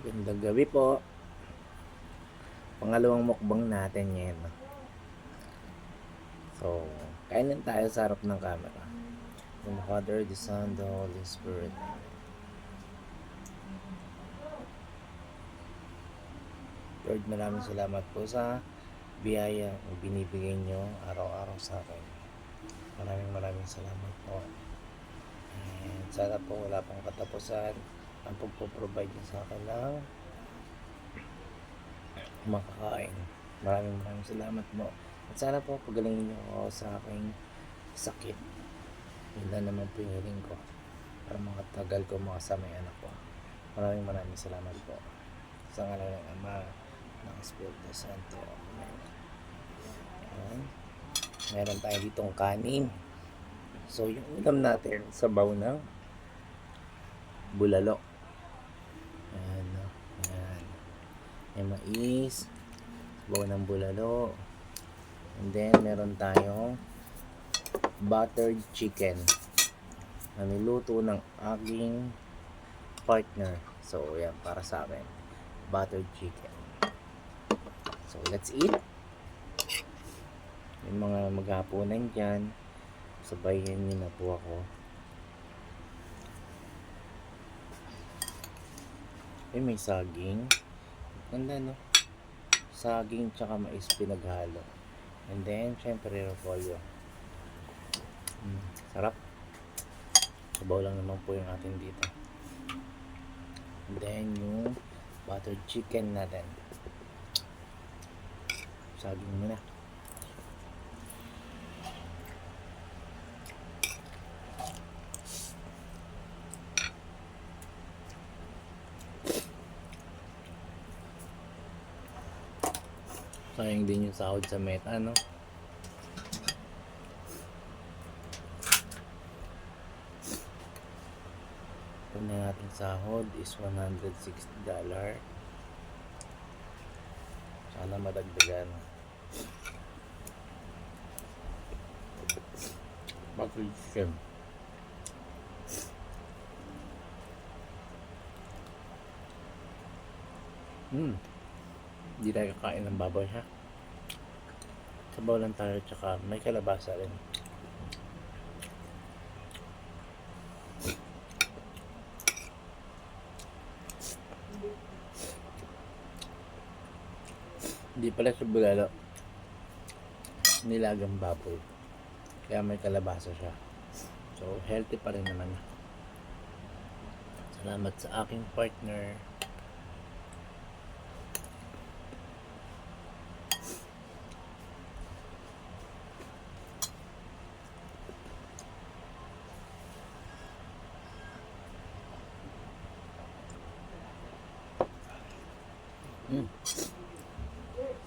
Magandang gabi po. Pangalawang mukbang natin ngayon. So, kainin tayo sa harap ng camera. In the Father, the Son, the Holy Spirit. Lord, maraming salamat po sa biyaya na binibigay nyo araw-araw sa akin. Maraming salamat po. And sana po wala pang katapusan ang pagpo-provide nyo sa akin ng makakain. Maraming salamat po. At sana po pagalingin nyo ako sa aking sakit. Yun na naman po yung hiling ko para makatagal ko makasama yung anak ko. Maraming salamat po. Sa ngalan ng Ama, ng Espiritu Santo. Amen. Ayan. Meron tayo ditong kanin. So yung ulam natin, sabaw ng bulalo. Ayan. Ayan. May mais, sabaw ng bulalo. And then meron tayong buttered chicken na niluto ng aking partner. So yan, para sa akin, buttered chicken. So let's eat. Yung mga maghapunan dyan, sabayan nyo na po ako. May saging. Ganda, no? Saging tsaka mais pinaghalo. And then syempre repolyo. Sarap. Sabaw lang naman po yung atin dito. And then yung buttered chicken natin. Saging muna. Sayang din yung sahod sa Meta, no? Ito na natin sahod is $160. Sana madagdagan. Buttered chicken. Hindi tayo kakain ng baboy, ha? Sabaw lang tayo, tsaka may kalabasa rin. Hindi pala sa bulalo, nilagang baboy, kaya may kalabasa siya. So healthy pa rin naman. Salamat sa aking partner.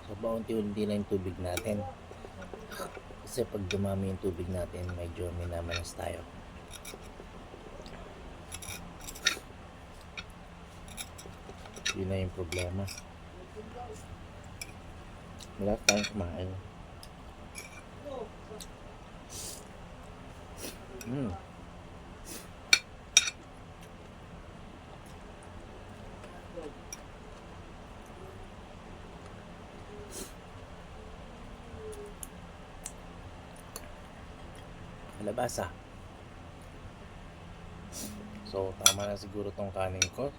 So paunti-unti lang yung tubig natin. Kasi pag dumami yung tubig natin, medyo minamanas tayo. Yun na yung problema. Wala tayong kumain. Kalabasa. So tama na siguro tong kanin ko.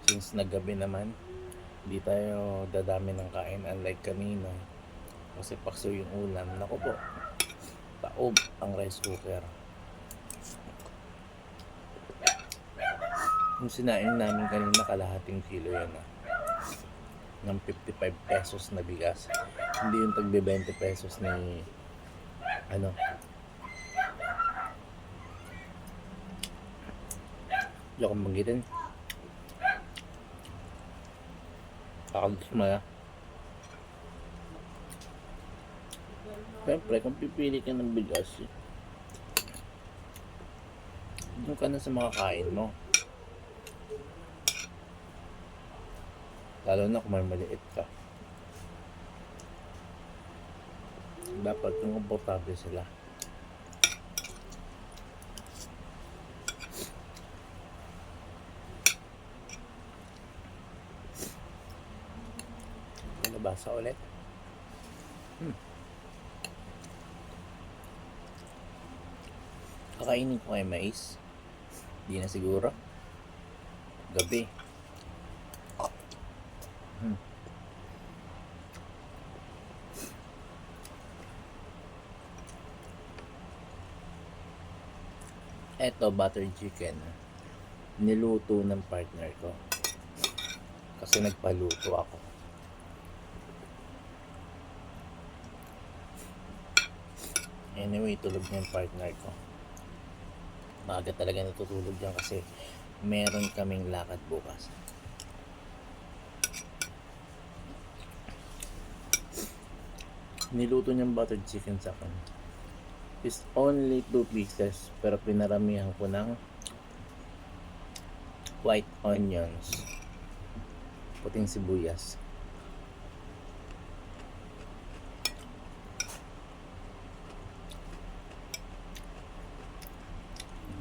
Since naggabi naman, hindi tayo dadami ng kain unlike kanina. Kasi pakso yung ulam. Naku po, taob ang rice cooker. Yung sinain namin kanina, kalahating kilo yan, ng 55 pesos na bigas. Hindi yung tagbe 20 pesos ni hindi ako magitin. Kakagis mo na. Siyempre, kung pipili ka ng bigas, doon ka na sa mga kain mo. Lalo na kung may maliit ka. Dapat yung komportable sila. Nabasa ulit. Kakainin ko kay mais. Di na siguro. Gabi. Eto, butter chicken. Niluto ng partner ko. Kasi nagpaluto ako. Anyway, tulog na yung partner ko. Maaga talaga natutulog yan kasi meron kaming lakad bukas. Niluto niyang buttered chicken sa akin is only 2 pieces, pero pinaramihan ko ng white onions, puting sibuyas,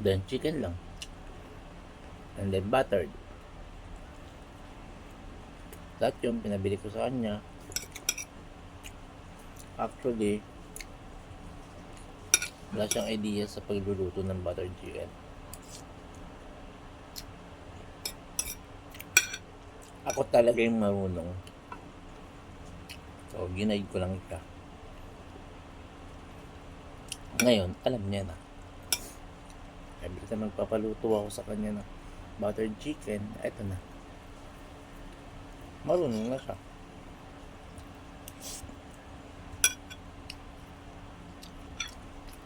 then chicken lang, and then buttered. Lahat yung pinabili ko sa kanya. Actually, wala siyang idea sa pagluluto ng buttered chicken. Ako talaga yung marunong. So, ginaid ko lang siya. Ngayon, alam niya na. Every time magpapaluto ako sa kanya ng buttered chicken, eto na. Marunong na siya.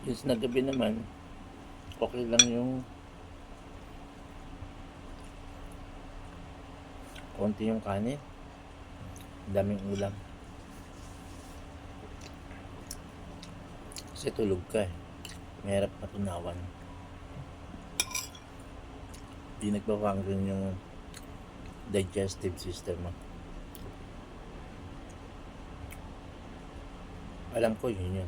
Yung na gabi naman, okay lang yung konti yung kanin, daming ulam. Kasi tulog ka eh. Mahirap na tunawan. Di nagpa-function yung digestive system mo. Alam ko yun.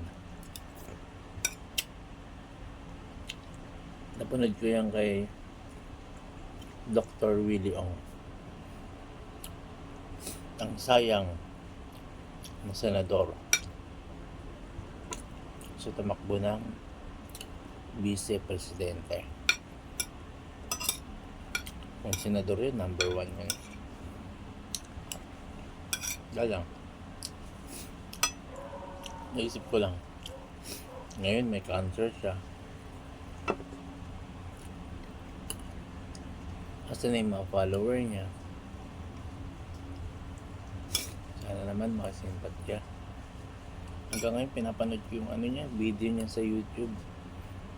Napanood ko yan kay Dr. Willie Ong. Ang sayang na senador sa tumakbo ng vice-presidente. Kung senador yun, number 1 yun. Galang. Naisip ko lang, ngayon may cancer siya. Kasi na yung mga follower niya. Sana naman makasimpatya. Hanggang ngayon pinapanood ko yung video niya sa YouTube.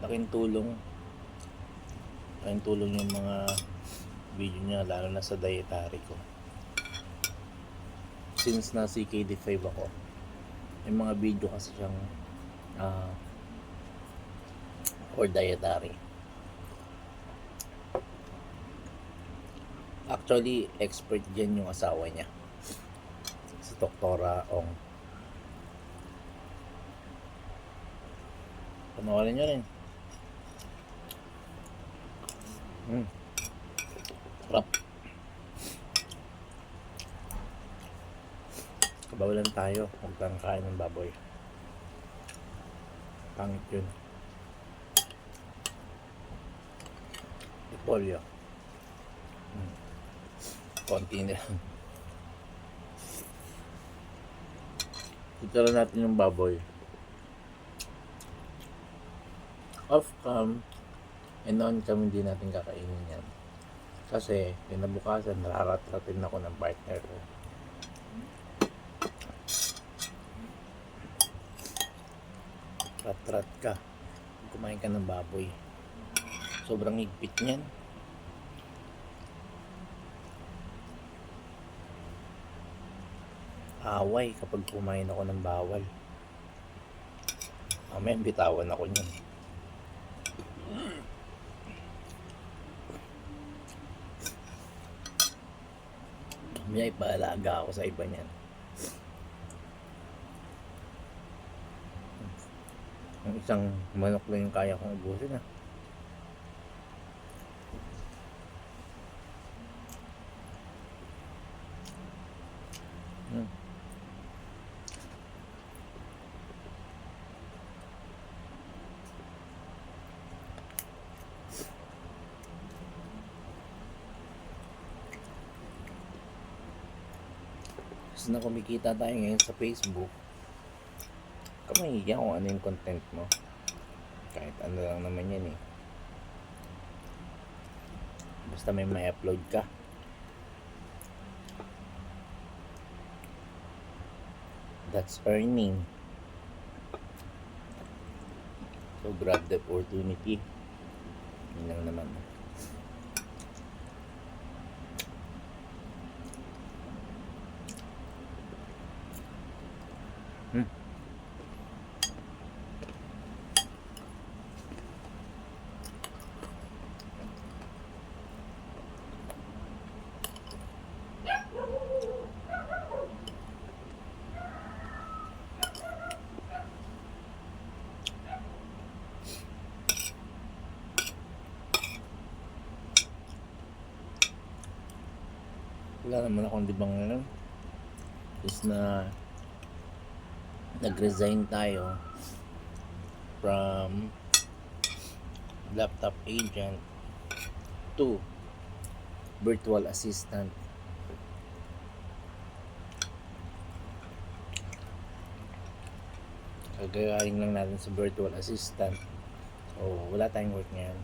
Laking tulong yung mga video niya, lalo na sa dietary ko. Since na CKD5 ako, yung mga video kasi siyang for dietary. Actually, expert dyan yung asawa niya, si Doktora Ong. Panoorin nyo rin. Sarap. Kabawalan tayo. Huwag lang kain ng baboy. Pangit yun. Ipolyo. Konti na lang. Itara natin yung baboy. Off cam and on cam hindi natin kakainin yan. Kasi kinabukasan naratratin ako ng partner ko. Rat-rat ka. Kumain ka ng baboy. Sobrang higpit niyan. Away kapag kumain ako ng bawal. Mamaya bitawan ako niyan. Mamaya ipaalaga ako sa iba niyan. Ang isang manok lang yung kaya kong ubusin ah. Tapos na kumikita tayo ngayon sa Facebook, kamahiya kung ano yung content mo. Kahit ano lang naman yan eh. Basta may upload ka. That's earning. So grab the opportunity. Yun lang naman. Wala naman akong libang ngayon. Is na nag-resign tayo from laptop agent to virtual assistant. Kagaling lang natin sa virtual assistant. So wala tayong work ngayon.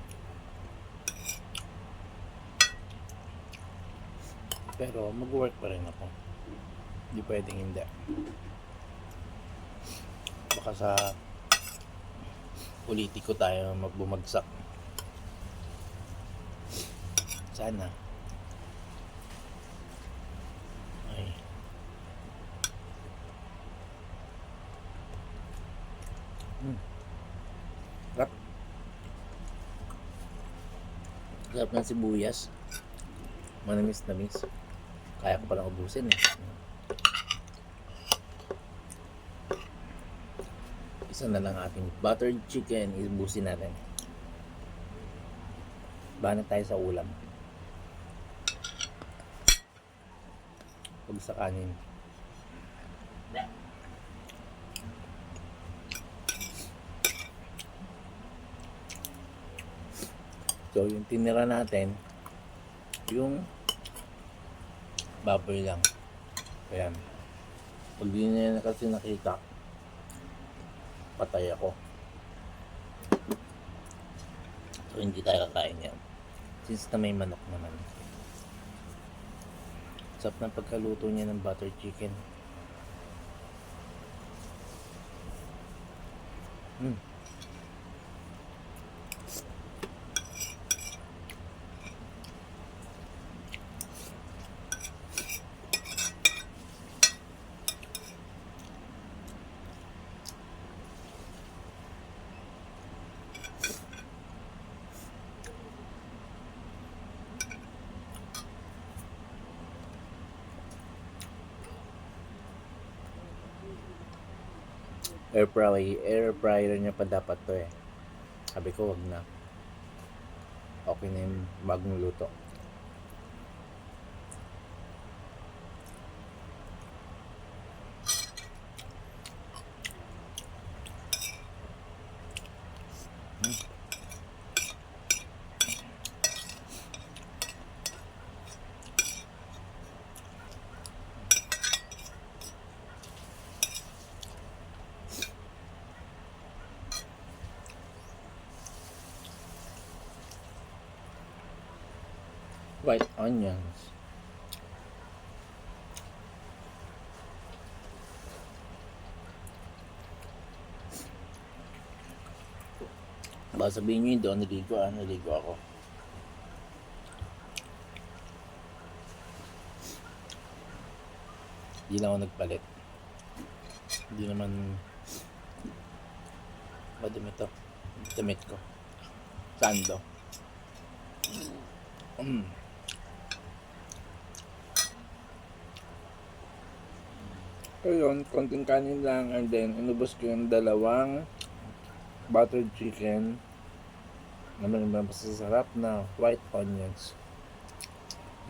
Pero mag-work pa rin ako. Hindi pwedeng hindi. Baka sa politiko tayo magbumagsak. Sana. Ay. Sarap. Sarap ng sibuyas. Manamis-namis. Kaya ko palang ubusin eh. Isa na lang ating buttered chicken. Ibusin natin. Bana tayo sa ulam. Huwag sa kanin. So yung tinira natin, yung baboy lang. Ayan. Pag di na kasi nakita, patay ako. So hindi tayo kakain yan. Since na may manok naman. Sarap na pagkaluto niya ng butter chicken. Air fryer niya pa dapat to eh. Sabi ko wag na. Okay na yung bagong luto. White onions. Baka sabihin nyo, hindi ako naligo. Naligo ako. Hindi lang ako nagpalit. Hindi naman madumi to. Damit ko. Sando. So yun, konting kanin lang, and then inubos ko yung dalawang buttered chicken naman yung masasarap na white onions,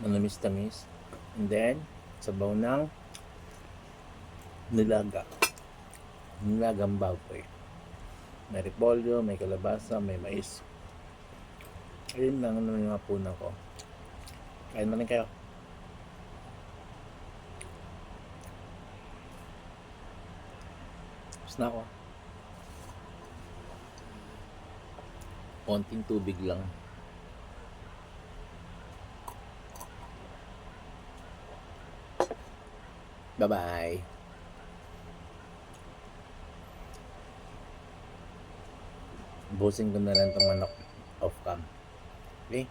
manamis-tamis, and then sabaw ng nilagang baboy. May repolyo, may kalabasa, may mais. Ayun lang naman yung hapunan ko. Kain na rin kayo. Tapos na ako. Konting tubig lang. Bye-bye. Busin ko na lang itong manok off cam. Okay?